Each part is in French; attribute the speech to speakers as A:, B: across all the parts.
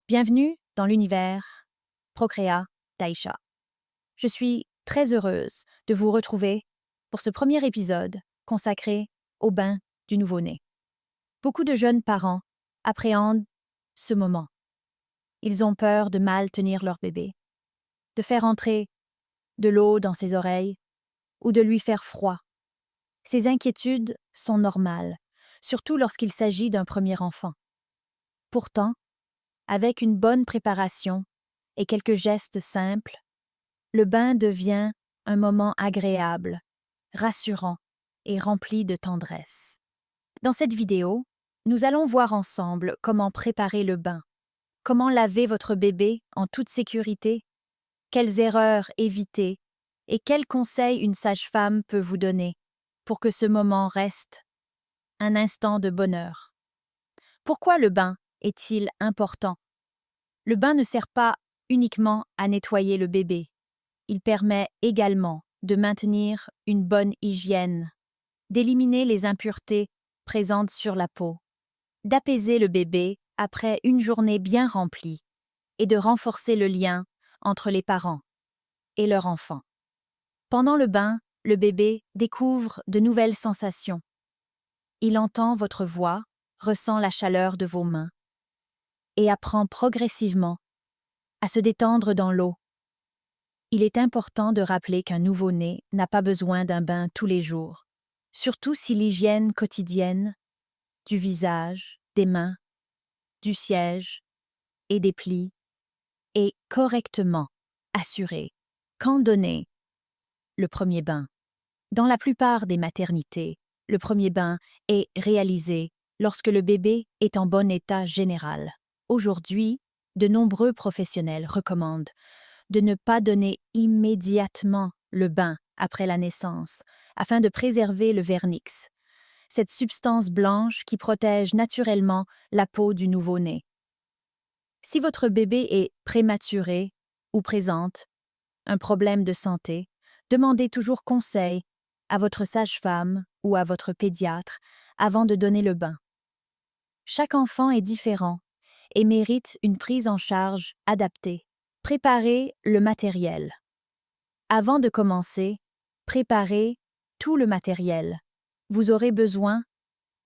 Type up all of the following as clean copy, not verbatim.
A: Bienvenue dans l'univers Procréa d'Aïcha. Je suis très heureuse de vous retrouver pour ce premier épisode consacré au bain du nouveau-né. Beaucoup de jeunes parents appréhendent ce moment. Ils ont peur de mal tenir leur bébé, de faire entrer de l'eau dans ses oreilles ou de lui faire froid. Ces inquiétudes sont normales, surtout lorsqu'il s'agit d'un premier enfant. Pourtant, avec une bonne préparation et quelques gestes simples, le bain devient un moment agréable, rassurant et rempli de tendresse. Dans cette vidéo, nous allons voir ensemble comment préparer le bain, comment laver votre bébé en toute sécurité, quelles erreurs éviter et quels conseils une sage-femme peut vous donner pour que ce moment reste un instant de bonheur. Pourquoi le bain est-il important? Le bain ne sert pas uniquement à nettoyer le bébé. Il permet également de maintenir une bonne hygiène, d'éliminer les impuretés présentes sur la peau, d'apaiser le bébé après une journée bien remplie et de renforcer le lien entre les parents et leur enfant. Pendant le bain, le bébé découvre de nouvelles sensations. Il entend votre voix, ressent la chaleur de vos mains et apprend progressivement à se détendre dans l'eau. Il est important de rappeler qu'un nouveau-né n'a pas besoin d'un bain tous les jours, surtout si l'hygiène quotidienne du visage, des mains, du siège et des plis est correctement assurée. Quand donner le premier bain? Dans la plupart des maternités, le premier bain est réalisé lorsque le bébé est en bon état général. Aujourd'hui, de nombreux professionnels recommandent de ne pas donner immédiatement le bain après la naissance, afin de préserver le vernix, cette substance blanche qui protège naturellement la peau du nouveau-né. Si votre bébé est prématuré ou présente un problème de santé, demandez toujours conseil à votre sage-femme ou à votre pédiatre avant de donner le bain. Chaque enfant est différent et mérite une prise en charge adaptée. Préparez le matériel. Avant de commencer, préparez tout le matériel. Vous aurez besoin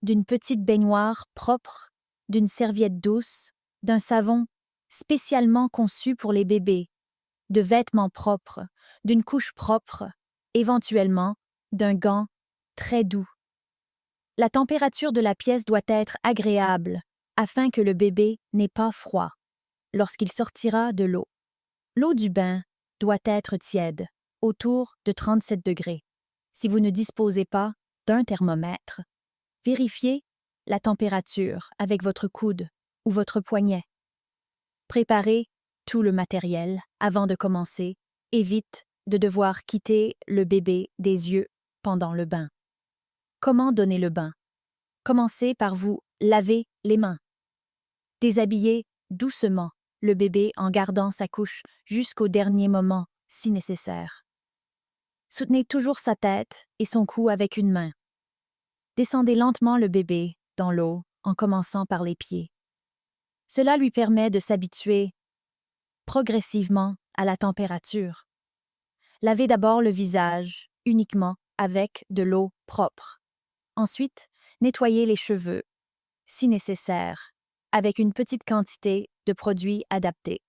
A: d'une petite baignoire propre, d'une serviette douce, d'un savon spécialement conçu pour les bébés, de vêtements propres, d'une couche propre, éventuellement d'un gant très doux. La température de la pièce doit être agréable afin que le bébé n'ait pas froid lorsqu'il sortira de l'eau. L'eau du bain doit être tiède, autour de 37 degrés. Si vous ne disposez pas d'un thermomètre, vérifiez la température avec votre coude ou votre poignet. Préparez tout le matériel avant de commencer. Évite de devoir quitter le bébé des yeux pendant le bain. Comment donner le bain? Commencez par vous laver les mains. Déshabillez doucement le bébé en gardant sa couche jusqu'au dernier moment, si nécessaire. Soutenez toujours sa tête et son cou avec une main. Descendez lentement le bébé dans l'eau en commençant par les pieds. Cela lui permet de s'habituer progressivement à la température. Lavez d'abord le visage uniquement avec de l'eau propre. Ensuite, nettoyez les cheveux, si nécessaire, avec une petite quantité de produits adaptés.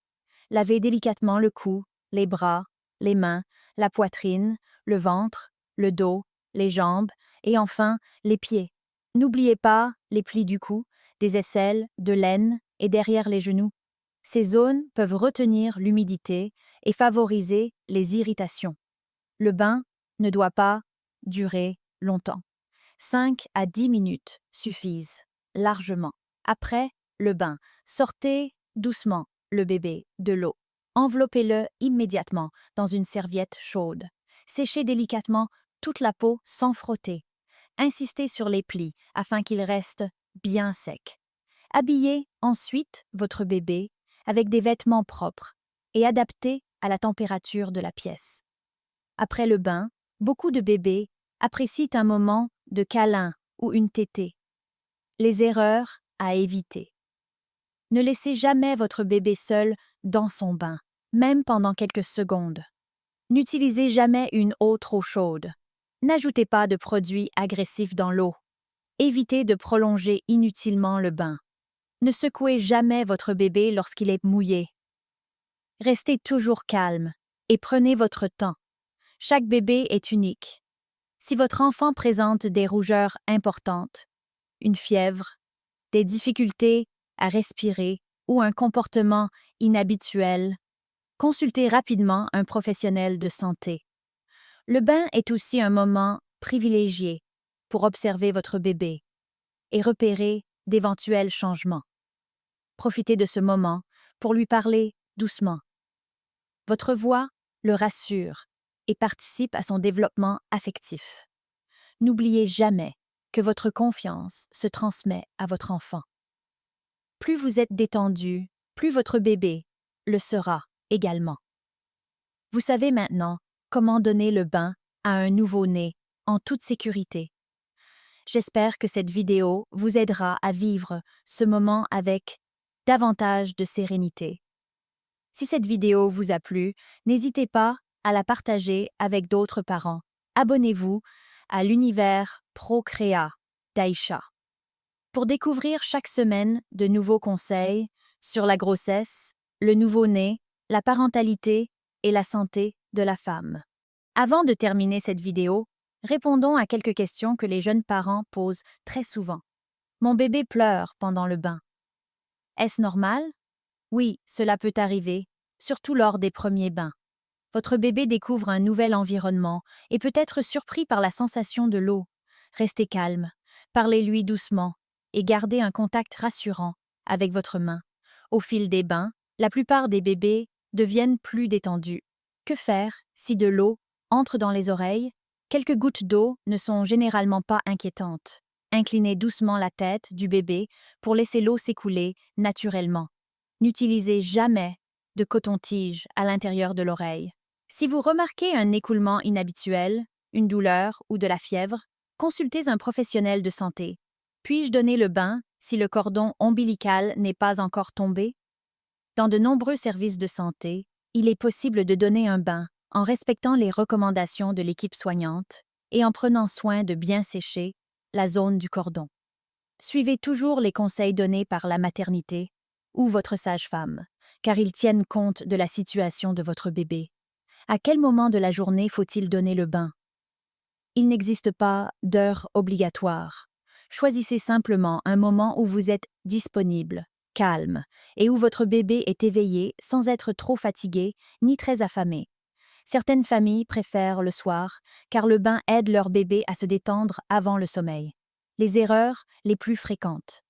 A: Lavez délicatement le cou, les bras, les mains, la poitrine, le ventre, le dos, les jambes et enfin les pieds. N'oubliez pas les plis du cou, des aisselles, de l'aine et derrière les genoux. Ces zones peuvent retenir l'humidité et favoriser les irritations. Le bain ne doit pas durer longtemps. 5 à 10 minutes suffisent largement. Après le bain, sortez doucement le bébé de l'eau. Enveloppez-le immédiatement dans une serviette chaude. Séchez délicatement toute la peau sans frotter. Insistez sur les plis afin qu'il reste bien sec. Habillez ensuite votre bébé avec des vêtements propres et adaptés à la température de la pièce. Après le bain, beaucoup de bébés apprécient un moment de câlin ou une tétée. Les erreurs à éviter. Ne laissez jamais votre bébé seul dans son bain, même pendant quelques secondes. N'utilisez jamais une eau trop chaude. N'ajoutez pas de produits agressifs dans l'eau. Évitez de prolonger inutilement le bain. Ne secouez jamais votre bébé lorsqu'il est mouillé. Restez toujours calme et prenez votre temps. Chaque bébé est unique. Si votre enfant présente des rougeurs importantes, une fièvre, des difficultés à respirer ou un comportement inhabituel, consultez rapidement un professionnel de santé. Le bain est aussi un moment privilégié pour observer votre bébé et repérer d'éventuels changements. Profitez de ce moment pour lui parler doucement. Votre voix le rassure et participe à son développement affectif. N'oubliez jamais que votre confiance se transmet à votre enfant. Plus vous êtes détendu, plus votre bébé le sera également. Vous savez maintenant comment donner le bain à un nouveau-né en toute sécurité. J'espère que cette vidéo vous aidera à vivre ce moment avec davantage de sérénité. Si cette vidéo vous a plu, n'hésitez pas à la partager avec d'autres parents. Abonnez-vous à l'univers Procréa d'Aïcha pour découvrir chaque semaine de nouveaux conseils sur la grossesse, le nouveau-né, la parentalité et la santé de la femme. Avant de terminer cette vidéo, répondons à quelques questions que les jeunes parents posent très souvent. Mon bébé pleure pendant le bain. Est-ce normal? Oui, cela peut arriver, surtout lors des premiers bains. Votre bébé découvre un nouvel environnement et peut être surpris par la sensation de l'eau. Restez calme, parlez-lui doucement et gardez un contact rassurant avec votre main. Au fil des bains, la plupart des bébés deviennent plus détendus. Que faire si de l'eau entre dans les oreilles? Quelques gouttes d'eau ne sont généralement pas inquiétantes. Inclinez doucement la tête du bébé pour laisser l'eau s'écouler naturellement. N'utilisez jamais de coton-tige à l'intérieur de l'oreille. Si vous remarquez un écoulement inhabituel, une douleur ou de la fièvre, consultez un professionnel de santé. Puis-je donner le bain si le cordon ombilical n'est pas encore tombé? Dans de nombreux services de santé, il est possible de donner un bain en respectant les recommandations de l'équipe soignante et en prenant soin de bien sécher la zone du cordon. Suivez toujours les conseils donnés par la maternité ou votre sage-femme, car ils tiennent compte de la situation de votre bébé. À quel moment de la journée faut-il donner le bain? Il n'existe pas d'heure obligatoire. Choisissez simplement un moment où vous êtes disponible, calme, et où votre bébé est éveillé sans être trop fatigué ni très affamé. Certaines familles préfèrent le soir, car le bain aide leur bébé à se détendre avant le sommeil. Les erreurs les plus fréquentes.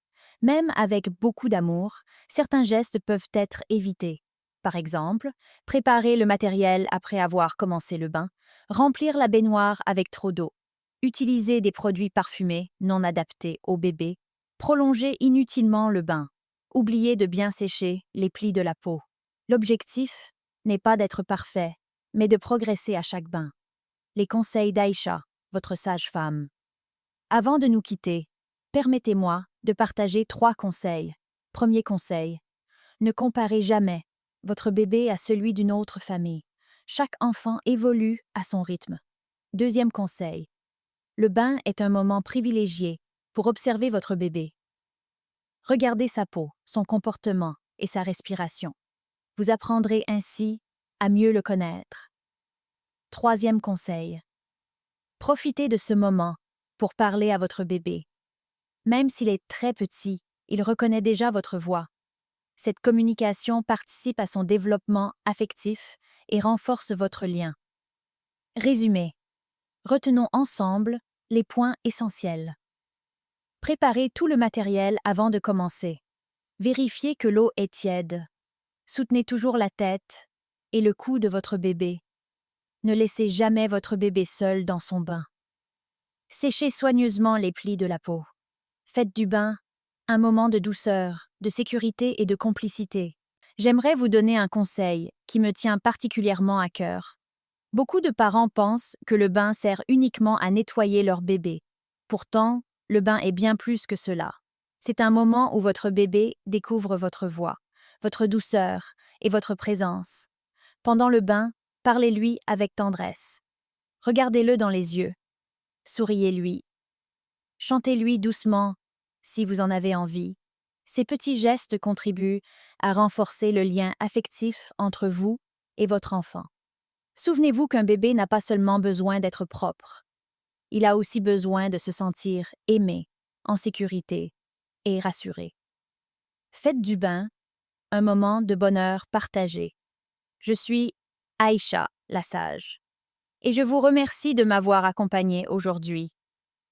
A: Même avec beaucoup d'amour, certains gestes peuvent être évités. Par exemple, préparer le matériel après avoir commencé le bain, remplir la baignoire avec trop d'eau, utiliser des produits parfumés non adaptés au bébé, prolonger inutilement le bain, oublier de bien sécher les plis de la peau. L'objectif n'est pas d'être parfait, mais de progresser à chaque bain. Les conseils d'Aïcha, votre sage-femme. Avant de nous quitter, permettez-moi de partager 3 conseils. Premier conseil, ne comparez jamais votre bébé à celui d'une autre famille. Chaque enfant évolue à son rythme. Deuxième conseil, le bain est un moment privilégié pour observer votre bébé. Regardez sa peau, son comportement et sa respiration. Vous apprendrez ainsi à mieux le connaître. Troisième conseil, profitez de ce moment pour parler à votre bébé. Même s'il est très petit, il reconnaît déjà votre voix. Cette communication participe à son développement affectif et renforce votre lien. Résumé. Retenons ensemble les points essentiels. Préparez tout le matériel avant de commencer. Vérifiez que l'eau est tiède. Soutenez toujours la tête et le cou de votre bébé. Ne laissez jamais votre bébé seul dans son bain. Séchez soigneusement les plis de la peau. Faites du bain un moment de douceur, de sécurité et de complicité. J'aimerais vous donner un conseil qui me tient particulièrement à cœur. Beaucoup de parents pensent que le bain sert uniquement à nettoyer leur bébé. Pourtant, le bain est bien plus que cela. C'est un moment où votre bébé découvre votre voix, votre douceur et votre présence. Pendant le bain, parlez-lui avec tendresse. Regardez-le dans les yeux. Souriez-lui. Chantez-lui doucement, si vous en avez envie. Ces petits gestes contribuent à renforcer le lien affectif entre vous et votre enfant. Souvenez-vous qu'un bébé n'a pas seulement besoin d'être propre. Il a aussi besoin de se sentir aimé, en sécurité et rassuré. Faites du bain un moment de bonheur partagé. Je suis Aïcha, la sage, et je vous remercie de m'avoir accompagnée aujourd'hui.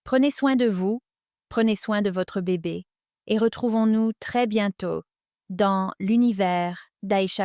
A: Prenez soin de vous, prenez soin de votre bébé, et retrouvons-nous très bientôt dans l'univers d'Aïcha.